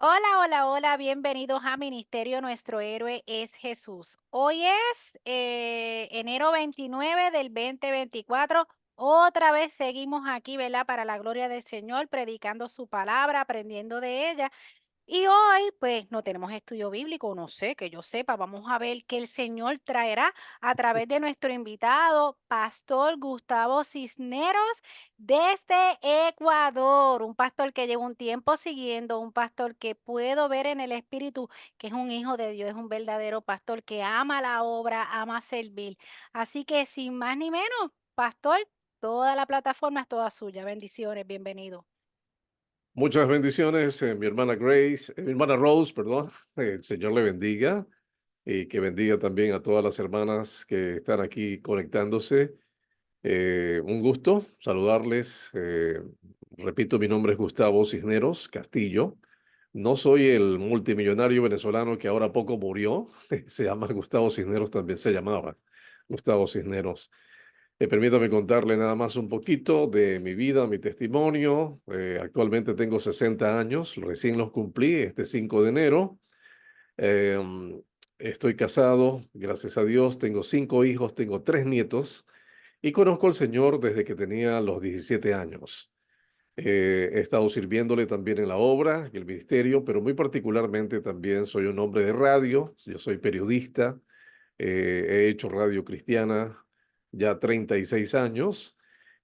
Hola, hola, hola, bienvenidos a Ministerio Nuestro Héroe es Jesús. Hoy es enero 29 del 2024. Otra vez seguimos aquí, ¿verdad? Para la gloria del Señor, predicando su palabra, aprendiendo de ella. Y hoy, pues, no tenemos estudio bíblico, no sé, que yo sepa. Vamos a ver qué el Señor traerá a través de nuestro invitado, Pastor Gustavo Cisneros, desde Ecuador. Un pastor que lleva un tiempo siguiendo, un pastor que puedo ver en el espíritu, que es un hijo de Dios, es un verdadero pastor que ama la obra, ama servir. Así que, sin más ni menos, pastor, toda la plataforma es toda suya. Bendiciones, bienvenido. Muchas bendiciones, mi hermana Grace, mi hermana Rose, perdón. El Señor le bendiga y que bendiga también a todas las hermanas que están aquí conectándose. Un gusto saludarles. Repito, mi nombre es Gustavo Cisneros Castillo. No soy el multimillonario venezolano que ahora poco murió. Se llama Gustavo Cisneros, también se llamaba Gustavo Cisneros. Permítame contarle nada más un poquito de mi vida, mi testimonio. Actualmente tengo 60 años, recién los cumplí este 5 de enero. Estoy casado, gracias a Dios, tengo 5 hijos, tengo 3 nietos y conozco al Señor desde que tenía los 17 años. He estado sirviéndole también en la obra y el ministerio, pero muy particularmente también soy un hombre de radio, yo soy periodista. He hecho radio cristiana ya 36 años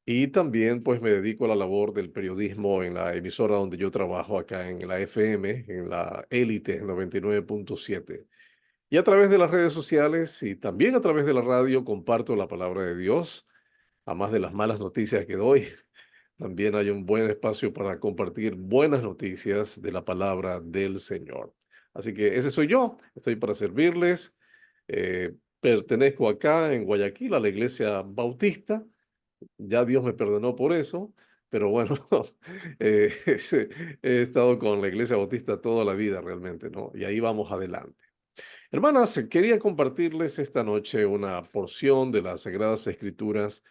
y también pues me dedico a la labor del periodismo en la emisora donde yo trabajo acá en la FM, en la Élite 99.7. Y a través de las redes sociales y también a través de la radio comparto la palabra de Dios, a más de las malas noticias que doy. También hay un buen espacio para compartir buenas noticias de la palabra del Señor. Así que ese soy yo, estoy para servirles. Pertenezco acá en Guayaquil a la iglesia bautista. Ya Dios me perdonó por eso, pero bueno, eh, he estado con la iglesia bautista toda la vida realmente, ¿no? Y ahí vamos adelante. Hermanas, quería compartirles esta noche una porción de las Sagradas Escrituras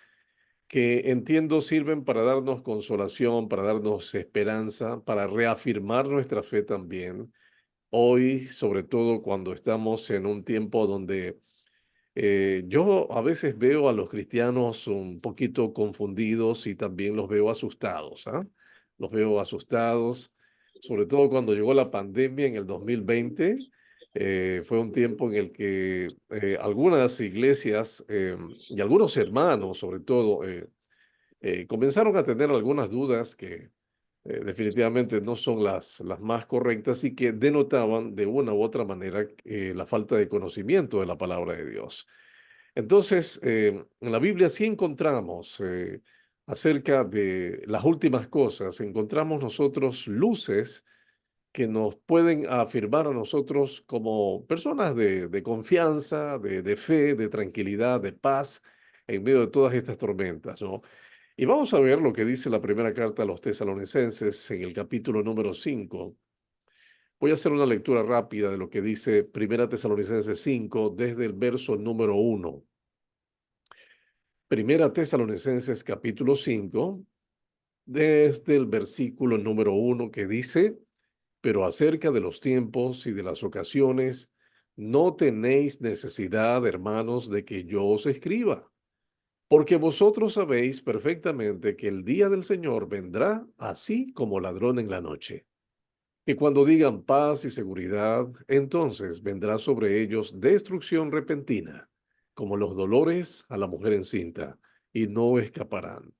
que entiendo sirven para darnos consolación, para darnos esperanza, para reafirmar nuestra fe también. Hoy, sobre todo cuando estamos en un tiempo donde yo a veces veo a los cristianos un poquito confundidos y también los veo asustados, ¿ah? Los veo asustados, sobre todo cuando llegó la pandemia en el 2020. Fue un tiempo en el que algunas iglesias y algunos hermanos, sobre todo, comenzaron a tener algunas dudas que definitivamente no son las más correctas y que denotaban de una u otra manera la falta de conocimiento de la palabra de Dios. Entonces, en la Biblia sí encontramos acerca de las últimas cosas, encontramos nosotros luces que nos pueden afirmar a nosotros como personas de confianza, de fe, de tranquilidad, de paz en medio de todas estas tormentas, ¿no? Y vamos a ver lo que dice la primera carta a los tesalonicenses en el capítulo número 5. Voy a hacer una lectura rápida de lo que dice Primera Tesalonicenses 5 desde el verso número 1. Primera Tesalonicenses capítulo 5 desde el versículo número 1 que dice: pero acerca de los tiempos y de las ocasiones, no tenéis necesidad, hermanos, de que yo os escriba, porque vosotros sabéis perfectamente que el día del Señor vendrá así como ladrón en la noche. Que cuando digan paz y seguridad, entonces vendrá sobre ellos destrucción repentina, como los dolores a la mujer encinta, y no escaparán.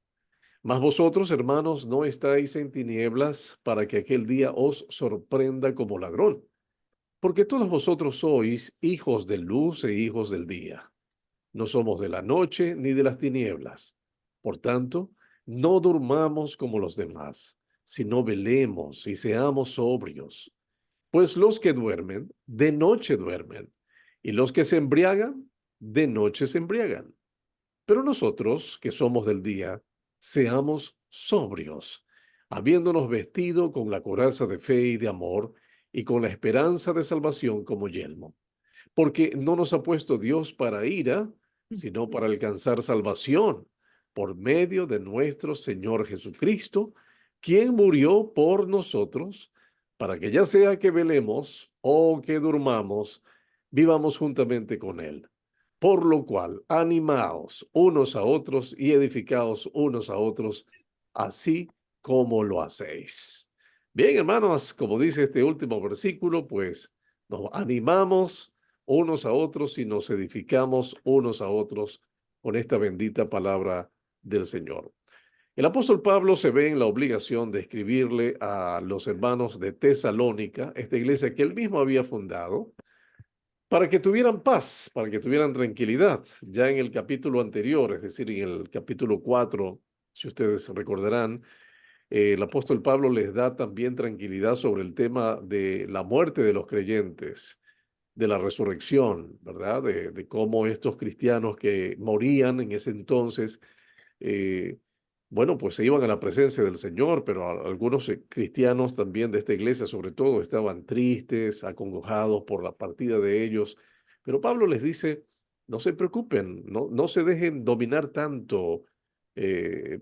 Mas vosotros, hermanos, no estáis en tinieblas para que aquel día os sorprenda como ladrón, porque todos vosotros sois hijos de luz e hijos del día. No somos de la noche ni de las tinieblas. Por tanto, no durmamos como los demás, sino velemos y seamos sobrios. Pues los que duermen, de noche duermen, y los que se embriagan, de noche se embriagan. Pero nosotros, que somos del día, seamos sobrios, habiéndonos vestido con la coraza de fe y de amor, y con la esperanza de salvación como yelmo. Porque no nos ha puesto Dios para ira, sino para alcanzar salvación, por medio de nuestro Señor Jesucristo, quien murió por nosotros, para que ya sea que velemos o que durmamos, vivamos juntamente con Él. Por lo cual, animaos unos a otros y edificaos unos a otros, así como lo hacéis. Bien, hermanos, como dice este último versículo, pues nos animamos unos a otros y nos edificamos unos a otros con esta bendita palabra del Señor. El apóstol Pablo se ve en la obligación de escribirle a los hermanos de Tesalónica, esta iglesia que él mismo había fundado, para que tuvieran paz, para que tuvieran tranquilidad. Ya en el capítulo anterior, es decir, en el capítulo 4, si ustedes recordarán, el apóstol Pablo les da también tranquilidad sobre el tema de la muerte de los creyentes, de la resurrección, ¿verdad? De cómo estos cristianos que morían en ese entonces, eh, bueno, pues se iban a la presencia del Señor, pero algunos cristianos también de esta iglesia, sobre todo, estaban tristes, acongojados por la partida de ellos. Pero Pablo les dice, no se preocupen, no se dejen dominar tanto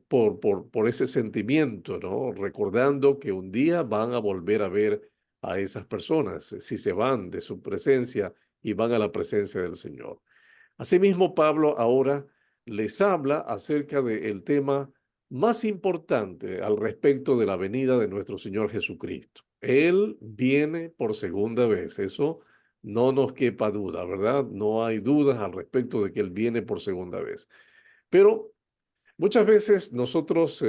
por ese sentimiento, ¿no? Recordando que un día van a volver a ver a esas personas, si se van de su presencia y van a la presencia del Señor. Asimismo, Pablo ahora les habla acerca del tema más importante al respecto de la venida de nuestro Señor Jesucristo. Él viene por segunda vez, eso no nos quepa duda, ¿verdad? No hay dudas al respecto de que Él viene por segunda vez. Pero muchas veces nosotros,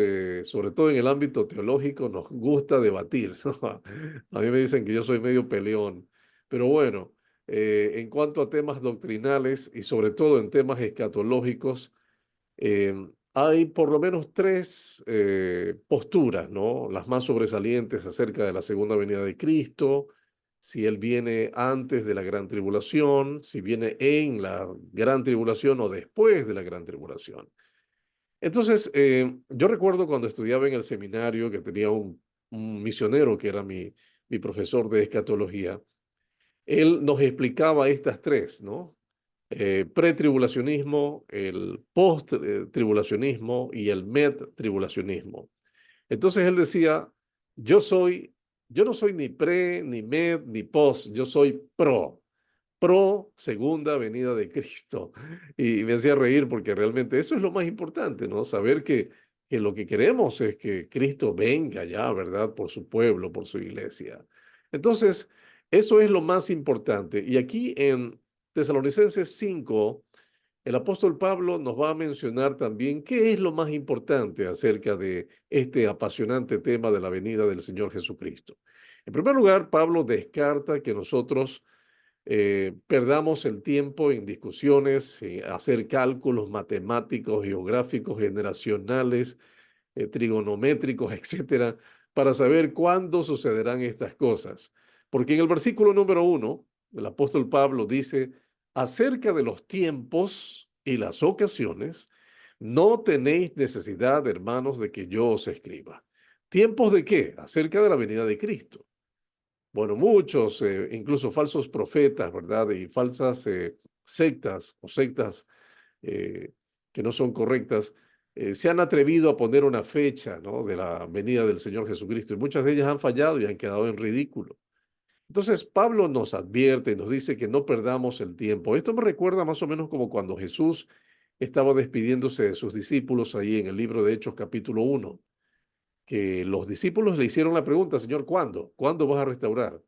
sobre todo en el ámbito teológico, nos gusta debatir, ¿no? A mí me dicen que yo soy medio peleón, pero bueno, en cuanto a temas doctrinales y sobre todo en temas escatológicos, hay por lo menos tres posturas, ¿no? Las más sobresalientes acerca de la segunda venida de Cristo, si Él viene antes de la gran tribulación, si viene en la gran tribulación o después de la gran tribulación. Entonces, yo recuerdo cuando estudiaba en el seminario que tenía un misionero que era mi profesor de escatología. Él nos explicaba estas tres, ¿no? Pretribulacionismo, el post-tribulacionismo y el med-tribulacionismo. Entonces él decía, yo soy, yo no soy ni pre, ni med, ni post, yo soy pro segunda venida de Cristo. Y me hacía reír porque realmente eso es lo más importante, ¿no? Saber que lo que queremos es que Cristo venga ya, ¿verdad? Por su pueblo, por su iglesia. Entonces, eso es lo más importante. Y aquí en Tesalonicenses 5 el apóstol Pablo nos va a mencionar también qué es lo más importante acerca de este apasionante tema de la venida del Señor Jesucristo. En primer lugar, Pablo descarta que nosotros perdamos el tiempo en discusiones, hacer cálculos matemáticos, geográficos, generacionales, trigonométricos, etcétera, para saber cuándo sucederán estas cosas. Porque en el versículo número 1, el apóstol Pablo dice, acerca de los tiempos y las ocasiones, no tenéis necesidad, hermanos, de que yo os escriba. ¿Tiempos de qué? Acerca de la venida de Cristo. Bueno, muchos, incluso falsos profetas, ¿verdad? Y falsas sectas o sectas eh, que no son correctas, se han atrevido a poner una fecha, ¿no? De la venida del Señor Jesucristo y muchas de ellas han fallado y han quedado en ridículo. Entonces, Pablo nos advierte y nos dice que no perdamos el tiempo. Esto me recuerda más o menos como cuando Jesús estaba despidiéndose de sus discípulos ahí en el libro de Hechos capítulo 1, que los discípulos le hicieron la pregunta, Señor, ¿cuándo? ¿Cuándo vas a restaurar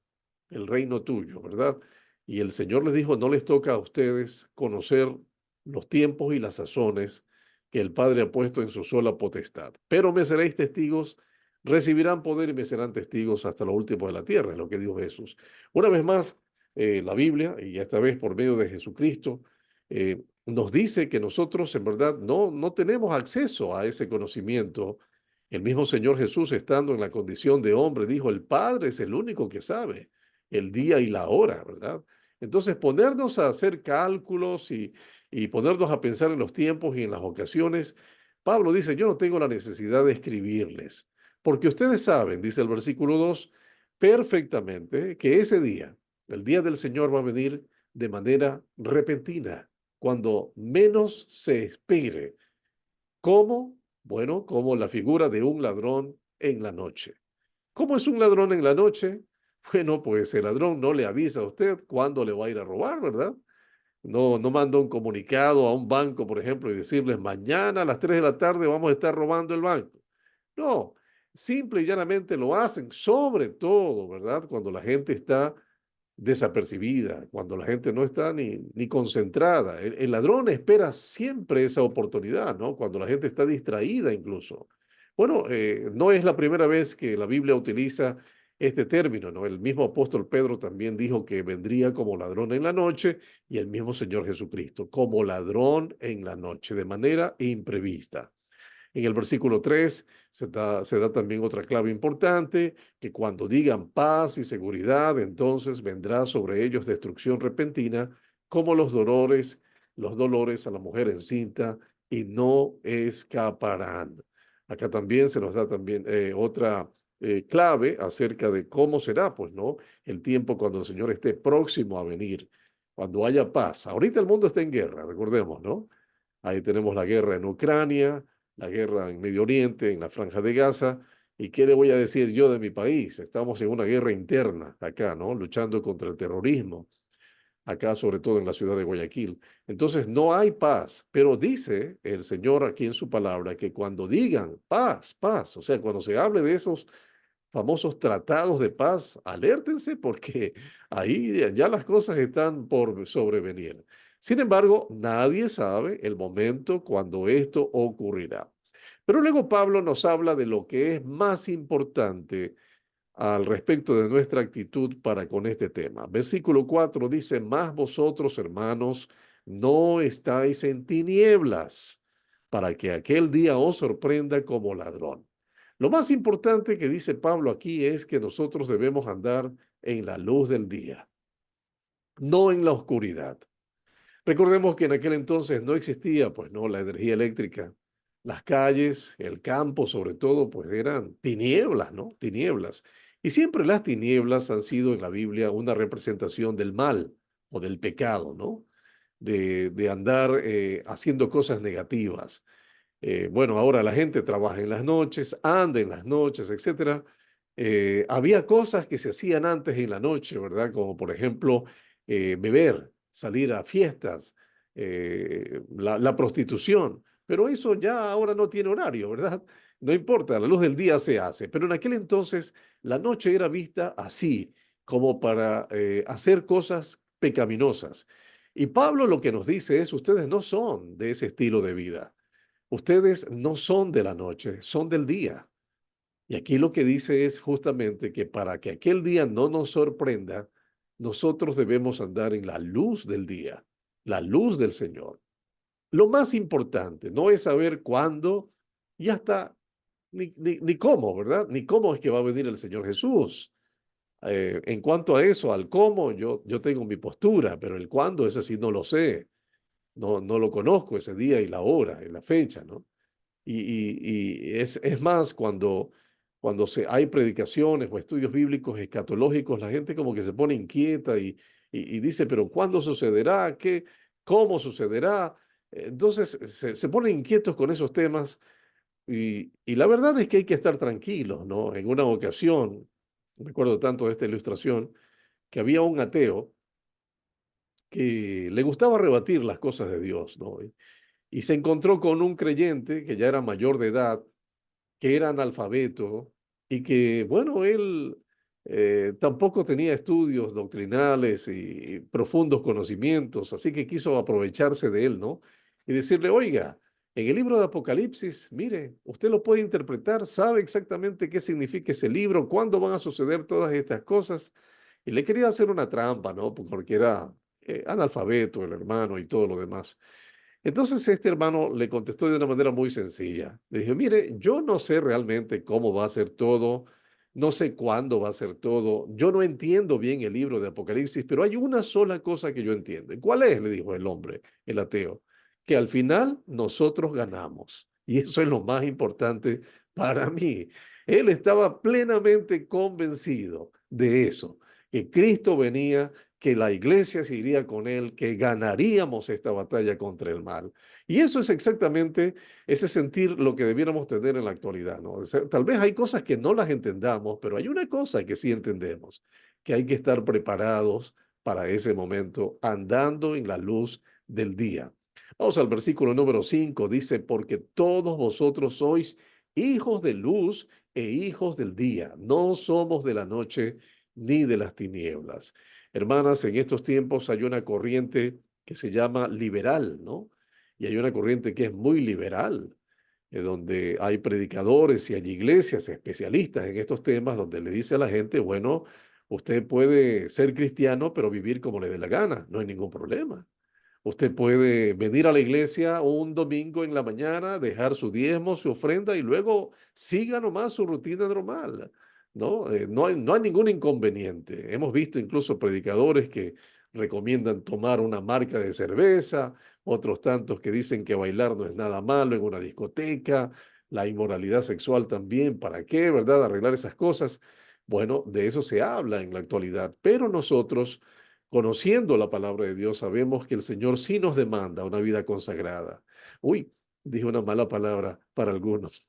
el reino tuyo, verdad? Y el Señor les dijo, no les toca a ustedes conocer los tiempos y las sazones que el Padre ha puesto en su sola potestad, pero me seréis testigos, recibirán poder y me serán testigos hasta lo último de la tierra, es lo que dijo Jesús. Una vez más, la Biblia, y esta vez por medio de Jesucristo, nos dice que nosotros en verdad no tenemos acceso a ese conocimiento. El mismo Señor Jesús, estando en la condición de hombre, dijo, el Padre es el único que sabe el día y la hora, ¿verdad? Entonces, ponernos a hacer cálculos y ponernos a pensar en los tiempos y en las ocasiones, Pablo dice, yo no tengo la necesidad de escribirles, porque ustedes saben, dice el versículo 2, perfectamente que ese día, el día del Señor va a venir de manera repentina, cuando menos se espere. ¿Cómo? Bueno, como la figura de un ladrón en la noche. ¿Cómo es un ladrón en la noche? Bueno, pues el ladrón no le avisa a usted cuándo le va a ir a robar, ¿verdad? No manda un comunicado a un banco, por ejemplo, y decirles, mañana a las 3 de la tarde vamos a estar robando el banco. No, simple y llanamente lo hacen, sobre todo, ¿verdad? Cuando la gente está desapercibida, cuando la gente no está ni concentrada. El ladrón espera siempre esa oportunidad, ¿no? Cuando la gente está distraída incluso. Bueno, no es la primera vez que la Biblia utiliza este término, ¿no? El mismo apóstol Pedro también dijo que vendría como ladrón en la noche y el mismo Señor Jesucristo, como ladrón en la noche, de manera imprevista. En el versículo 3 se da también otra clave importante, que cuando digan paz y seguridad, entonces vendrá sobre ellos destrucción repentina, como los dolores a la mujer encinta, y no escaparán. Acá también se nos da también otra clave acerca de cómo será, pues, ¿no? El tiempo cuando el Señor esté próximo a venir, cuando haya paz. Ahorita el mundo está en guerra, recordemos, ¿no? Ahí tenemos la guerra en Ucrania, la guerra en Medio Oriente, en la Franja de Gaza. ¿Y qué le voy a decir yo de mi país? Estamos en una guerra interna acá, ¿no? Luchando contra el terrorismo, acá sobre todo en la ciudad de Guayaquil. Entonces no hay paz, pero dice el Señor aquí en su palabra que cuando digan paz, paz, o sea, cuando se hable de esos famosos tratados de paz, alértense porque ahí ya las cosas están por sobrevenir. Sin embargo, nadie sabe el momento cuando esto ocurrirá. Pero luego Pablo nos habla de lo que es más importante al respecto de nuestra actitud para con este tema. Versículo 4 dice, más vosotros, hermanos, no estáis en tinieblas, para que aquel día os sorprenda como ladrón. Lo más importante que dice Pablo aquí es que nosotros debemos andar en la luz del día, no en la oscuridad. Recordemos que en aquel entonces no existía, pues no, la energía eléctrica. Las calles, el campo sobre todo, pues eran tinieblas, ¿no? Tinieblas. Y siempre las tinieblas han sido en la Biblia una representación del mal o del pecado, ¿no? De andar haciendo cosas negativas. Bueno, ahora la gente trabaja en las noches, anda en las noches, etcétera. Había cosas que se hacían antes en la noche, ¿verdad? Como por ejemplo beber, salir a fiestas, la prostitución. Pero eso ya ahora no tiene horario, ¿verdad? No importa, la luz del día se hace. Pero en aquel entonces la noche era vista así, como para hacer cosas pecaminosas. Y Pablo lo que nos dice es, ustedes no son de ese estilo de vida. Ustedes no son de la noche, son del día. Y aquí lo que dice es justamente que para que aquel día no nos sorprenda, nosotros debemos andar en la luz del día, la luz del Señor. Lo más importante no es saber cuándo y hasta ni cómo, ¿verdad? Ni cómo es que va a venir el Señor Jesús. En cuanto a eso, al cómo, yo tengo mi postura, pero el cuándo, ese sí no lo sé. No lo conozco ese día y la hora y la fecha, ¿no? Y es más, cuando hay predicaciones o estudios bíblicos escatológicos, la gente como que se pone inquieta y dice, pero ¿cuándo sucederá? ¿Qué? ¿Cómo sucederá? Entonces se ponen inquietos con esos temas y la verdad es que hay que estar tranquilos, ¿no? En una ocasión, recuerdo tanto de esta ilustración, que había un ateo que le gustaba rebatir las cosas de Dios, ¿no? Y se encontró con un creyente que ya era mayor de edad, que era analfabeto y que, bueno, él tampoco tenía estudios doctrinales y profundos conocimientos, así que quiso aprovecharse de él, ¿no? Y decirle, oiga, en el libro de Apocalipsis, mire, usted lo puede interpretar, sabe exactamente qué significa ese libro, cuándo van a suceder todas estas cosas. Y le quería hacer una trampa, ¿no? Porque era analfabeto el hermano y todo lo demás. Entonces este hermano le contestó de una manera muy sencilla. Le dije, mire, yo no sé realmente cómo va a ser todo, no sé cuándo va a ser todo, yo no entiendo bien el libro de Apocalipsis, pero hay una sola cosa que yo entiendo. ¿Y cuál es? Le dijo el hombre, el ateo, que al final nosotros ganamos. Y eso es lo más importante para mí. Él estaba plenamente convencido de eso, que Cristo venía que la iglesia se iría con él, que ganaríamos esta batalla contra el mal. Y eso es exactamente ese sentir lo que debiéramos tener en la actualidad, ¿no? O sea, tal vez hay cosas que no las entendamos, pero hay una cosa que sí entendemos, que hay que estar preparados para ese momento, andando en la luz del día. Vamos al versículo número 5, dice, porque todos vosotros sois hijos de luz e hijos del día, no somos de la noche ni de las tinieblas. Hermanas, en estos tiempos hay una corriente que se llama liberal, ¿no? Y hay una corriente que es muy liberal, donde hay predicadores y hay iglesias especialistas en estos temas, donde le dice a la gente, bueno, usted puede ser cristiano, pero vivir como le dé la gana, no hay ningún problema. Usted puede venir a la iglesia un domingo en la mañana, dejar su diezmo, su ofrenda y luego siga nomás su rutina normal, ¿no? No hay ningún inconveniente. Hemos visto incluso predicadores que recomiendan tomar una marca de cerveza, otros tantos que dicen que bailar no es nada malo en una discoteca, la inmoralidad sexual también, ¿para qué, verdad? Arreglar esas cosas. Bueno, de eso se habla en la actualidad, pero nosotros conociendo la palabra de Dios, sabemos que el Señor sí nos demanda una vida consagrada. Uy, dije una mala palabra para algunos.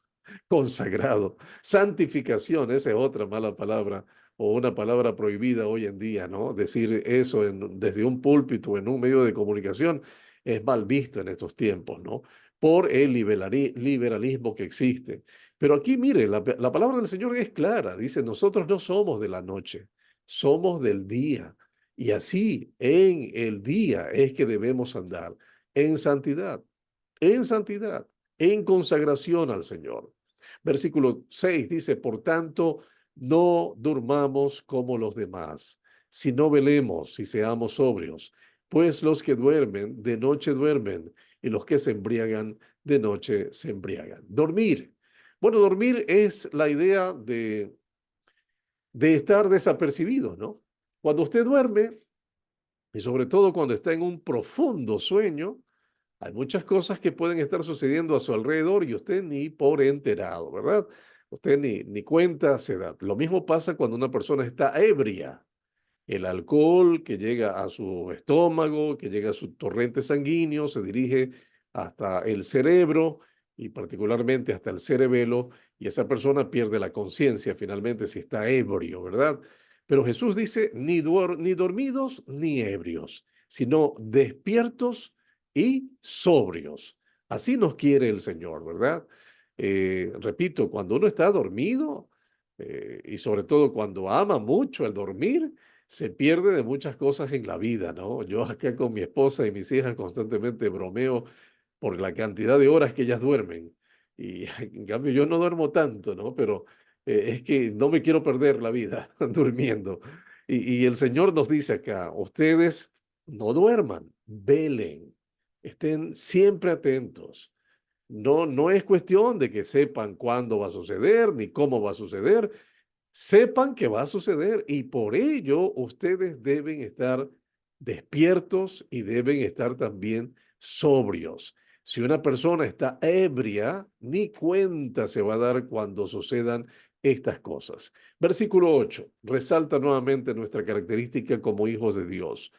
Consagrado. Santificación, esa es otra mala palabra o una palabra prohibida hoy en día, ¿no? Decir eso desde un púlpito en un medio de comunicación es mal visto en estos tiempos, ¿no? Por el liberalismo que existe. Pero aquí, mire, la palabra del Señor es clara. Dice, nosotros no somos de la noche, somos del día. Y así en el día es que debemos andar en santidad, en santidad, en consagración al Señor. Versículo 6 dice, por tanto, no durmamos como los demás, sino velemos y seamos sobrios, pues los que duermen de noche duermen y los que se embriagan de noche se embriagan. Dormir. Bueno, dormir es la idea de estar desapercibido, ¿no? Cuando usted duerme, y sobre todo cuando está en un profundo sueño, hay muchas cosas que pueden estar sucediendo a su alrededor y usted ni por enterado, ¿verdad? Usted ni cuenta se da. Lo mismo pasa cuando una persona está ebria. El alcohol que llega a su estómago, que llega a su torrente sanguíneo, se dirige hasta el cerebro y particularmente hasta el cerebelo, y esa persona pierde la conciencia finalmente si está ebrio, ¿verdad? Pero Jesús dice, ni dormidos ni ebrios, sino despiertos y sobrios. Así nos quiere el Señor, ¿verdad? Repito, cuando uno está dormido, y sobre todo cuando ama mucho el dormir, se pierde de muchas cosas en la vida, ¿no? Yo acá con mi esposa y mis hijas constantemente bromeo por la cantidad de horas que ellas duermen. Y en cambio yo no duermo tanto, ¿no? Pero es que no me quiero perder la vida durmiendo. Y el Señor nos dice acá, ustedes no duerman, velen, estén siempre atentos. No es cuestión de que sepan cuándo va a suceder ni cómo va a suceder. Sepan que va a suceder y por ello ustedes deben estar despiertos y deben estar también sobrios. Si una persona está ebria, ni cuenta se va a dar cuando sucedan estas cosas. Versículo 8 resalta nuevamente nuestra característica como hijos de Dios.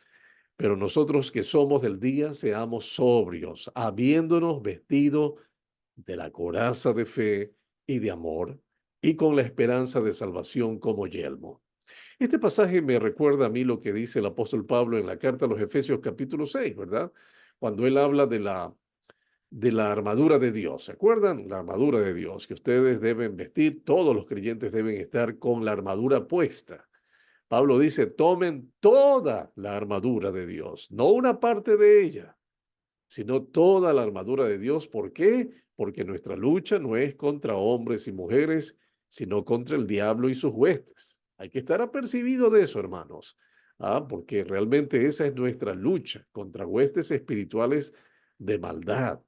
Pero nosotros que somos del día, seamos sobrios, habiéndonos vestido de la coraza de fe y de amor, y con la esperanza de salvación como yelmo. Este pasaje me recuerda a mí lo que dice el apóstol Pablo en la carta a los Efesios capítulo 6, ¿verdad? Cuando él habla de la armadura de Dios. ¿Se acuerdan? La armadura de Dios, que ustedes deben vestir, todos los creyentes deben estar con la armadura puesta. Pablo dice, tomen toda la armadura de Dios, no una parte de ella, sino toda la armadura de Dios. ¿Por qué? Porque nuestra lucha no es contra hombres y mujeres, sino contra el diablo y sus huestes. Hay que estar apercibido de eso, hermanos, porque realmente esa es nuestra lucha contra huestes espirituales de maldad.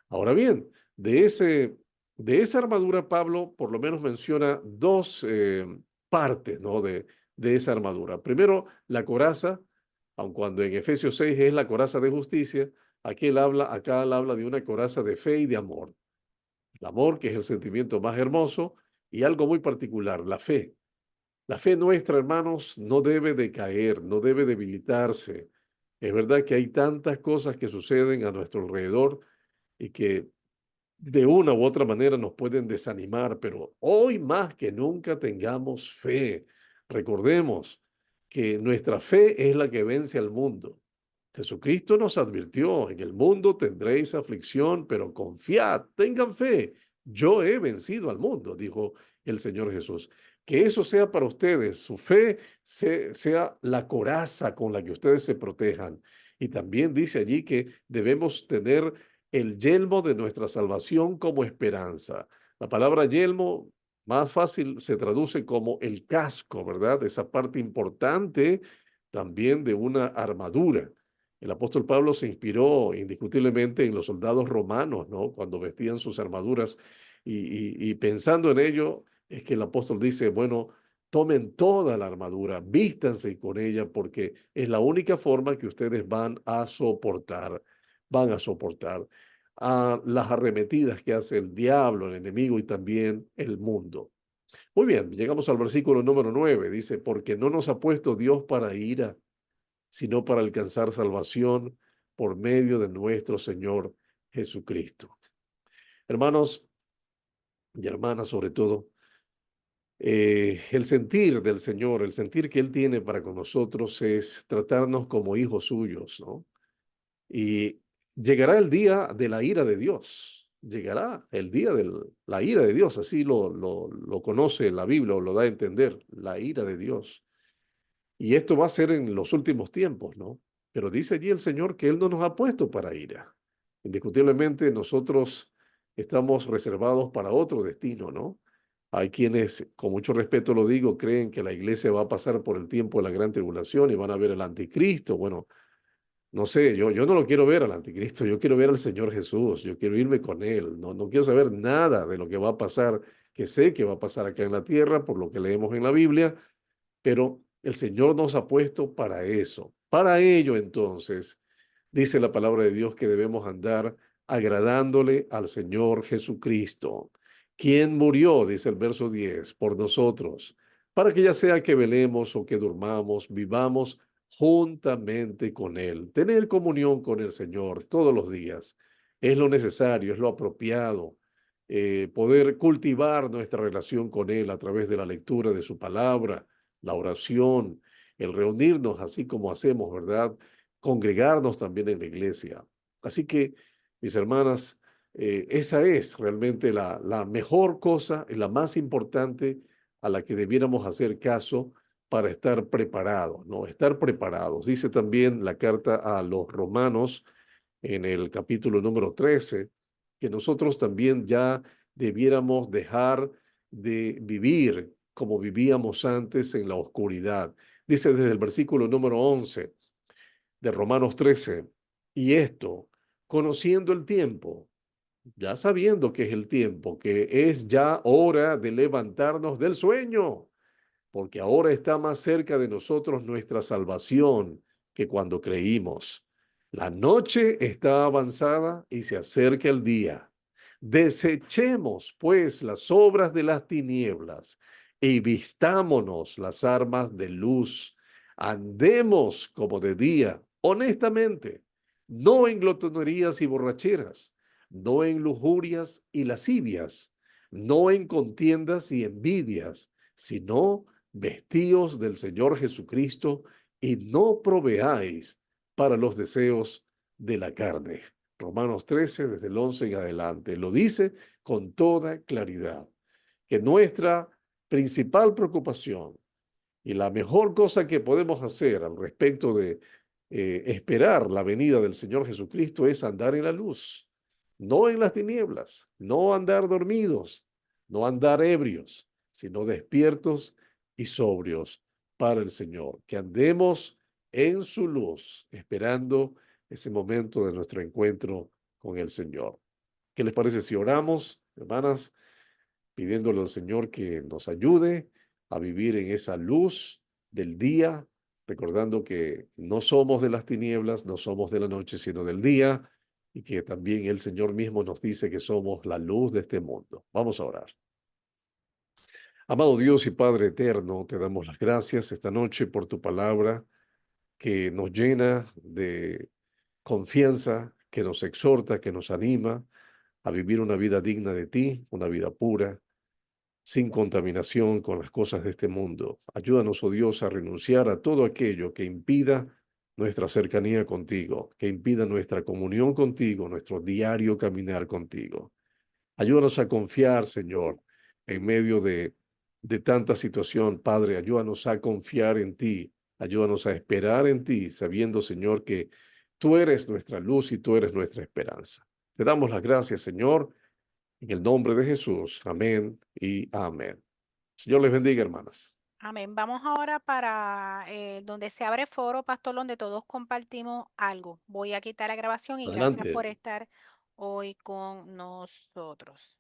Ahora bien, de esa armadura, Pablo por lo menos menciona dos partes, ¿no? de esa armadura. Primero, la coraza, aun cuando en Efesios 6 es la coraza de justicia, acá él habla de una coraza de fe y de amor. El amor, que es el sentimiento más hermoso, y algo muy particular, la fe. La fe nuestra, hermanos, no debe decaer, no debe debilitarse. Es verdad que hay tantas cosas que suceden a nuestro alrededor y que de una u otra manera nos pueden desanimar, pero hoy más que nunca tengamos fe. Recordemos que nuestra fe es la que vence al mundo. Jesucristo nos advirtió, en el mundo tendréis aflicción, pero confiad, tengan fe. Yo he vencido al mundo, dijo el Señor Jesús. Que eso sea para ustedes, su fe sea la coraza con la que ustedes se protejan. Y también dice allí que debemos tener el yelmo de nuestra salvación como esperanza. La palabra yelmo más fácil se traduce como el casco, ¿verdad? Esa parte importante también de una armadura. El apóstol Pablo se inspiró indiscutiblemente en los soldados romanos, ¿no? Cuando vestían sus armaduras y pensando en ello, es que el apóstol dice, bueno, tomen toda la armadura, vístanse con ella porque es la única forma que ustedes van a soportar a las arremetidas que hace el diablo, el enemigo y también el mundo. Muy bien, llegamos al versículo número 9. Dice, porque no nos ha puesto Dios para ira, sino para alcanzar salvación por medio de nuestro Señor Jesucristo. Hermanos y hermanas, sobre todo, el sentir del Señor, el sentir que Él tiene para con nosotros es tratarnos como hijos suyos, ¿no? Y llegará el día de la ira de Dios. Llegará el día de la ira de Dios, así lo conoce la Biblia o lo da a entender, la ira de Dios. Y esto va a ser en los últimos tiempos, ¿no? Pero dice allí el Señor que Él no nos ha puesto para ira. Indiscutiblemente nosotros estamos reservados para otro destino, ¿no? Hay quienes, con mucho respeto lo digo, creen que la iglesia va a pasar por el tiempo de la gran tribulación y van a ver el anticristo. Bueno, no sé, yo no lo quiero ver al anticristo, yo quiero ver al Señor Jesús, yo quiero irme con Él, no quiero saber nada de lo que va a pasar, que sé que va a pasar acá en la tierra, por lo que leemos en la Biblia, pero el Señor nos ha puesto para eso. Para ello, entonces, dice la palabra de Dios que debemos andar agradándole al Señor Jesucristo, quien murió, dice el verso 10, por nosotros, para que ya sea que velemos o que durmamos, vivamos juntamente con Él. Tener comunión con el Señor todos los días es lo necesario, es lo apropiado. Poder cultivar nuestra relación con Él a través de la lectura de su palabra, la oración, el reunirnos así como hacemos, ¿verdad? Congregarnos también en la iglesia. Así que, mis hermanas, esa es realmente la mejor cosa y la más importante a la que debiéramos hacer caso para estar preparados, ¿no? Estar preparados. Dice también la carta a los romanos en el capítulo número 13 que nosotros también ya debiéramos dejar de vivir como vivíamos antes en la oscuridad. Dice desde el versículo número 11 de Romanos 13, y esto, conociendo el tiempo, ya sabiendo que es el tiempo, que es ya hora de levantarnos del sueño, porque ahora está más cerca de nosotros nuestra salvación que cuando creímos. La noche está avanzada y se acerca el día. Desechemos, pues, las obras de las tinieblas y vistámonos las armas de luz. Andemos como de día, honestamente, no en glotonerías y borracheras, no en lujurias y lascivias, no en contiendas y envidias, sino vestíos del Señor Jesucristo y no proveáis para los deseos de la carne. Romanos 13, desde el 11 en adelante, lo dice con toda claridad, que nuestra principal preocupación y la mejor cosa que podemos hacer al respecto de esperar la venida del Señor Jesucristo es andar en la luz, no en las tinieblas, no andar dormidos, no andar ebrios, sino despiertos y sobrios para el Señor. Que andemos en su luz, esperando ese momento de nuestro encuentro con el Señor. ¿Qué les parece si oramos, hermanas? Pidiéndole al Señor que nos ayude a vivir en esa luz del día, recordando que no somos de las tinieblas, no somos de la noche, sino del día, y que también el Señor mismo nos dice que somos la luz de este mundo. Vamos a orar. Amado Dios y Padre eterno, te damos las gracias esta noche por tu palabra que nos llena de confianza, que nos exhorta, que nos anima a vivir una vida digna de ti, una vida pura, sin contaminación con las cosas de este mundo. Ayúdanos, oh Dios, a renunciar a todo aquello que impida nuestra cercanía contigo, que impida nuestra comunión contigo, nuestro diario caminar contigo. Ayúdanos a confiar, Señor, en medio de tanta situación. Padre, ayúdanos a confiar en ti. Ayúdanos a esperar en ti, sabiendo, Señor, que tú eres nuestra luz y tú eres nuestra esperanza. Te damos las gracias, Señor, en el nombre de Jesús. Amén y amén. Señor les bendiga, hermanas. Amén. Vamos ahora para donde se abre foro, pastor, donde todos compartimos algo. Voy a quitar la grabación y gracias Adelante. por estar hoy con nosotros.